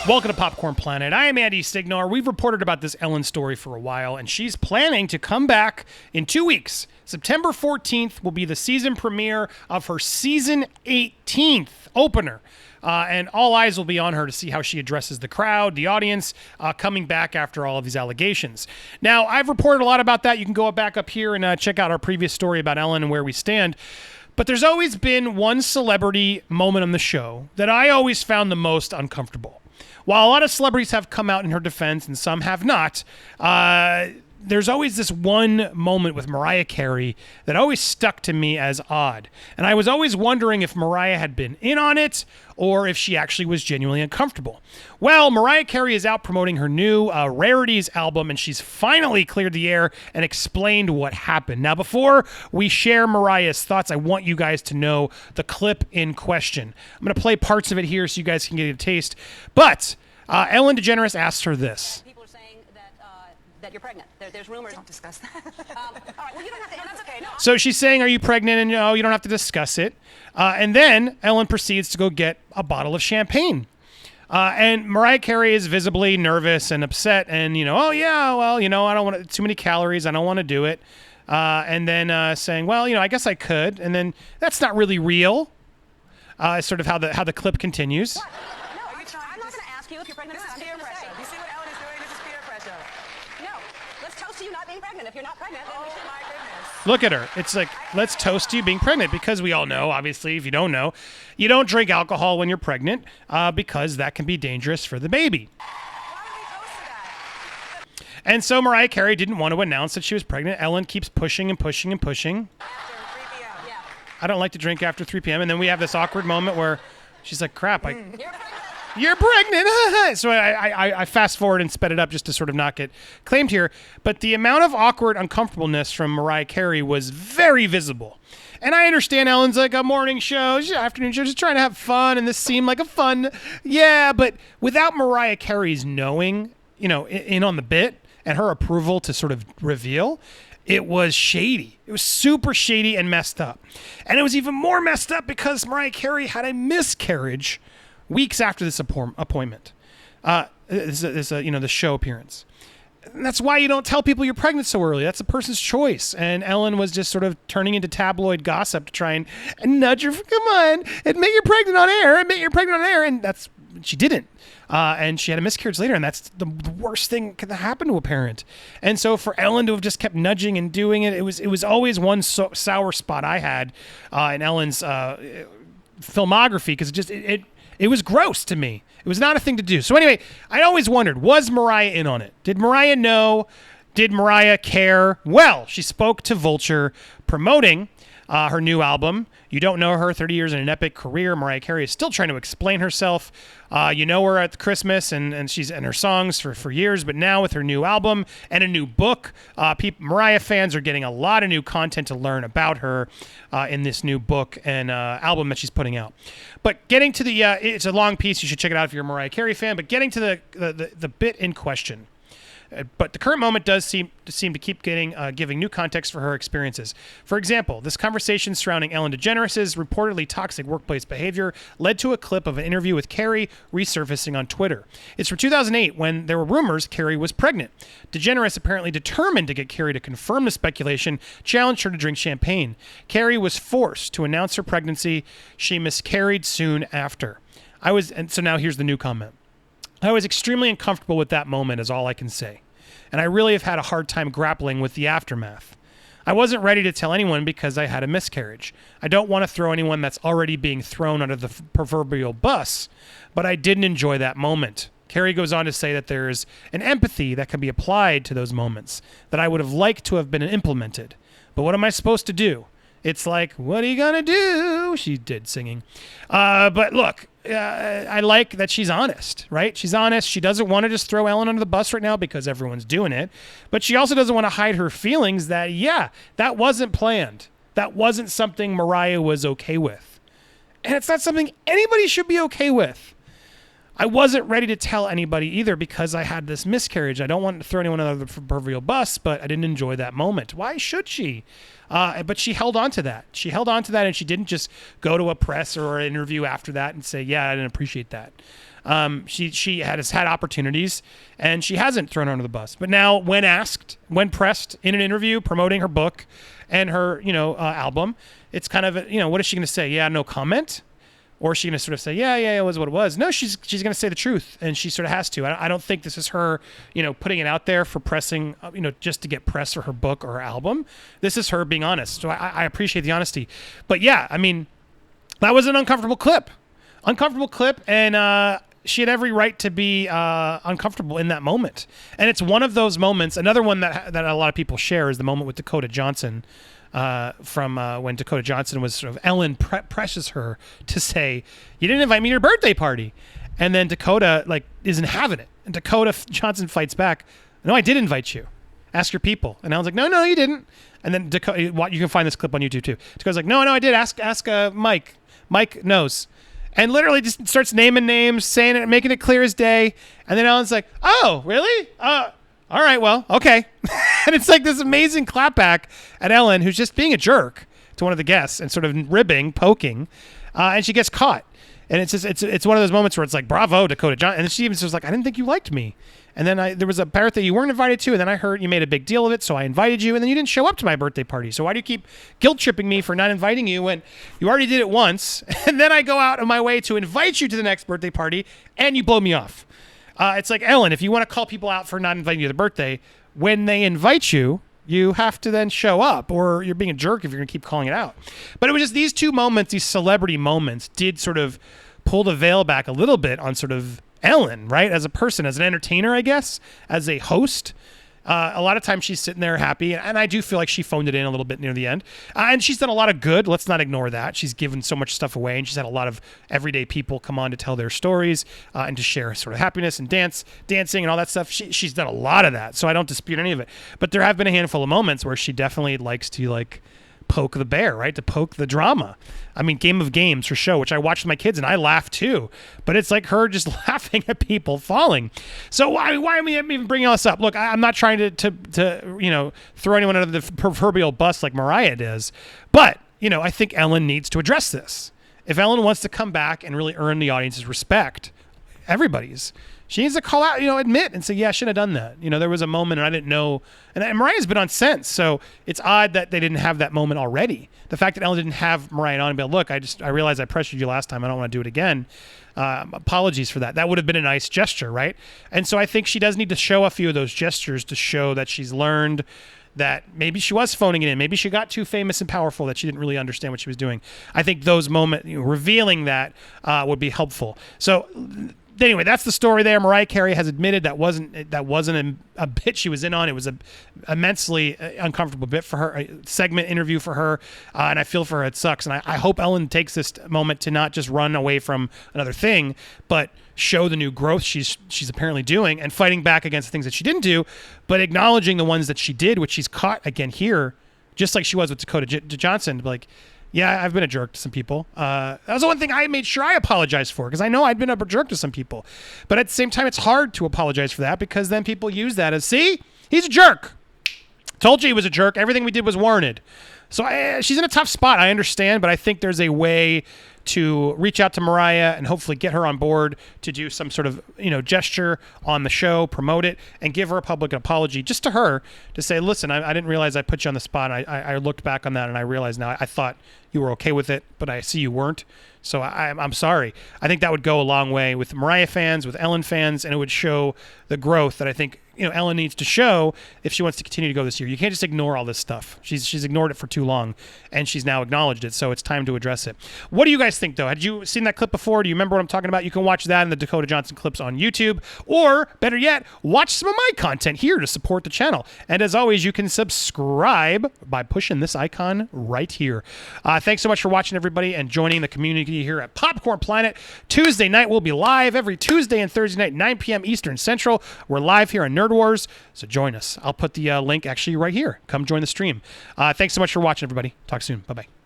Welcome to Popcorn Planet. I am Andy Stignar. We've reported about this Ellen story for a while, and she's planning to come back in 2 weeks. September 14th will be the season premiere of her season 18th opener. And all eyes will be on her to see how she addresses the crowd, the audience, coming back after all of these allegations. Now, I've reported a lot about that. You can go back up here and check out our previous story about Ellen and where we stand. But there's always been one celebrity moment on the show that I always found the most uncomfortable. While a lot of celebrities have come out in her defense and some have not, there's always this one moment with Mariah Carey that always stuck to me as odd. And I was always wondering if Mariah had been in on it or if she actually was genuinely uncomfortable. Well, Mariah Carey is out promoting her new Rarities album, and she's finally cleared the air and explained what happened. Now, before we share Mariah's thoughts, I want you guys to know the clip in question. I'm going to play parts of it here so you guys can get a taste. But Ellen DeGeneres asked her this. That you're pregnant. There's rumors. Don't discuss that. All right. Well, you don't have to. No, that's okay. No. So she's saying, "Are you pregnant?" And you don't have to discuss it. And then Ellen proceeds to go get a bottle of champagne. And Mariah Carey is visibly nervous and upset. And oh yeah, well, I don't want too many calories. I don't want to do it. And then saying, well, I guess I could. And then that's not really real. Sort of how the clip continues. What? No, I'm not going to ask you if you're pregnant. This is peer pressure. You see what Ellen is doing? This is peer pressure. No, let's toast to you not being pregnant. If you're not pregnant, then we should. My goodness. Look at her. It's like, let's toast to you being pregnant, because we all know, obviously, if you don't know, you don't drink alcohol when you're pregnant because that can be dangerous for the baby. Why would we toast to that? And so Mariah Carey didn't want to announce that she was pregnant. Ellen keeps pushing and pushing and pushing. After 3 p.m. Yeah. I don't like to drink after 3 p.m. And then we have this awkward moment where she's like, crap, You're pregnant. you're pregnant. So I fast forward and sped it up just to sort of not get claimed here. But the amount of awkward uncomfortableness from Mariah Carey was very visible. And I understand Ellen's like a morning show, afternoon show, just trying to have fun. And this seemed like a fun, yeah. But without Mariah Carey's knowing, in on the bit and her approval to sort of reveal, it was shady. It was super shady and messed up. And it was even more messed up because Mariah Carey had a miscarriage weeks after this appointment, the show appearance. And that's why you don't tell people you're pregnant so early. That's a person's choice. And Ellen was just sort of turning into tabloid gossip to try and nudge her. Come on, admit you're pregnant on air. Admit you're pregnant on air. And she didn't. And she had a miscarriage later, and that's the worst thing that can happen to a parent. And so for Ellen to have just kept nudging and doing it, it was always one sour spot I had in Ellen's filmography, because it was gross to me. It was not a thing to do. So anyway, I always wondered, was Mariah in on it? Did Mariah know? Did Mariah care? Well, she spoke to Vulture promoting her new album. You don't know her, 30 years in an epic career. Mariah Carey is still trying to explain herself. You know her at Christmas and she's in her songs for years, but now with her new album and a new book, Mariah fans are getting a lot of new content to learn about her in this new book and album that she's putting out. But getting to the, it's a long piece. You should check it out if you're a Mariah Carey fan. But getting to the bit in question. But the current moment does seem to keep giving new context for her experiences. For example, this conversation surrounding Ellen DeGeneres' reportedly toxic workplace behavior led to a clip of an interview with Carey resurfacing on Twitter. It's from 2008 when there were rumors Carey was pregnant. DeGeneres, apparently determined to get Carey to confirm the speculation, challenged her to drink champagne. Carey was forced to announce her pregnancy. She miscarried soon after. And so now here's the new comment. I was extremely uncomfortable with that moment, is all I can say. And I really have had a hard time grappling with the aftermath. I wasn't ready to tell anyone because I had a miscarriage. I don't want to throw anyone that's already being thrown under the proverbial bus, but I didn't enjoy that moment. Carey goes on to say that there's an empathy that can be applied to those moments that I would have liked to have been implemented. But what am I supposed to do? It's like, what are you going to do? She did singing. But look, I like that she's honest, right? She's honest. She doesn't want to just throw Ellen under the bus right now because everyone's doing it. But she also doesn't want to hide her feelings that, yeah, that wasn't planned. That wasn't something Mariah was okay with. And it's not something anybody should be okay with. I wasn't ready to tell anybody either because I had this miscarriage. I don't want to throw anyone under the proverbial bus, but I didn't enjoy that moment. Why should she? But she held on to that. She held on to that, and she didn't just go to a press or an interview after that and say, yeah, I didn't appreciate that. She has had opportunities, and she hasn't thrown her under the bus. But now, when pressed in an interview promoting her book and her, album, it's kind of, what is she going to say? Yeah, no comment? Or is she going to sort of say, yeah, it was what it was? No, she's going to say the truth, and she sort of has to. I don't think this is her, putting it out there for pressing, just to get press for her book or her album. This is her being honest. So I appreciate the honesty. But yeah, I mean, that was an uncomfortable clip. And she had every right to be uncomfortable in that moment. And it's one of those moments. Another one that a lot of people share is the moment with Dakota Johnson. From when Dakota Johnson was sort of Ellen presses her to say, you didn't invite me to your birthday party. And then Dakota isn't having it. And Dakota Johnson fights back. No, I did invite you. Ask your people. And Ellen's like, no, you didn't. And then Dakota, you can find this clip on YouTube too. Dakota's like, no, I did. Ask Mike. Mike knows. And literally just starts naming names, saying it, making it clear as day. And then Ellen's like, oh, really? All right, well, okay. And it's like this amazing clapback at Ellen, who's just being a jerk to one of the guests and sort of ribbing, poking, and she gets caught. And it's just it's one of those moments where it's like, bravo, Dakota Johnson. And she even says, like, I didn't think you liked me. And then there was a birthday you weren't invited to, and then I heard you made a big deal of it, so I invited you, and then you didn't show up to my birthday party. So why do you keep guilt-tripping me for not inviting you when you already did it once, and then I go out of my way to invite you to the next birthday party, and you blow me off? It's like, Ellen, if you want to call people out for not inviting you to the birthday, when they invite you, you have to then show up, or you're being a jerk if you're going to keep calling it out. But it was just these two moments, these celebrity moments, did sort of pull the veil back a little bit on sort of Ellen, right? As a person, as an entertainer, I guess, as a host. A lot of times she's sitting there happy, and I do feel like she phoned it in a little bit near the end. And she's done a lot of good. Let's not ignore that. She's given so much stuff away, and she's had a lot of everyday people come on to tell their stories and to share sort of happiness and dancing and all that stuff. She's done a lot of that, so I don't dispute any of it. But there have been a handful of moments where she definitely likes to poke the bear, right? To poke the drama. I mean, Game of Games, her show, which I watched with my kids, and I laughed too. But it's like her just laughing at people falling. So why am I even bringing all this up? Look, I'm not trying to throw anyone under the proverbial bus like Mariah does. But, I think Ellen needs to address this. If Ellen wants to come back and really earn the audience's respect, everybody's, she needs to call out, admit and say, yeah, I shouldn't have done that. There was a moment and I didn't know. And Mariah's been on since, so it's odd that they didn't have that moment already. The fact that Ellen didn't have Mariah on and be like, look, I realized I pressured you last time. I don't want to do it again. Apologies for that. That would have been a nice gesture, right? And so I think she does need to show a few of those gestures to show that she's learned that maybe she was phoning it in. Maybe she got too famous and powerful that she didn't really understand what she was doing. I think those moments, revealing that would be helpful. So anyway, that's the story there. Mariah Carey has admitted that wasn't a bit she was in on. It was a immensely uncomfortable bit for her, a segment interview for her, and I feel for her. It sucks, and I hope Ellen takes this moment to not just run away from another thing, but show the new growth she's apparently doing and fighting back against the things that she didn't do, but acknowledging the ones that she did, which she's caught again here, just like she was with Dakota Johnson. Like, yeah, I've been a jerk to some people. That was the one thing I made sure I apologized for, because I know I'd been a jerk to some people. But at the same time, it's hard to apologize for that, because then people use that as, see, he's a jerk. Told you he was a jerk. Everything we did was warranted. So she's in a tough spot, I understand, but I think there's a way to reach out to Mariah and hopefully get her on board to do some sort of, gesture on the show, promote it, and give her a public apology just to her to say, listen, I didn't realize I put you on the spot. I looked back on that and I realized now I thought you were okay with it, but I see you weren't. So I'm sorry. I think that would go a long way with Mariah fans, with Ellen fans, and it would show the growth that I think Ellen needs to show if she wants to continue to go this year. You can't just ignore all this stuff. She's ignored it for too long, and she's now acknowledged it, so it's time to address it. What do you guys think, though? Had you seen that clip before? Do you remember what I'm talking about? You can watch that in the Dakota Johnson clips on YouTube, or better yet, watch some of my content here to support the channel. And as always, you can subscribe by pushing this icon right here. Thanks so much for watching, everybody, and joining the community here at Popcorn Planet. Tuesday night, we'll be live every Tuesday and Thursday night, 9 p.m. Eastern Central. We're live here on Nerd Wars, so join us. I'll put the link actually right here. Come join the stream. Thanks so much for watching, everybody. Talk soon. Bye-bye.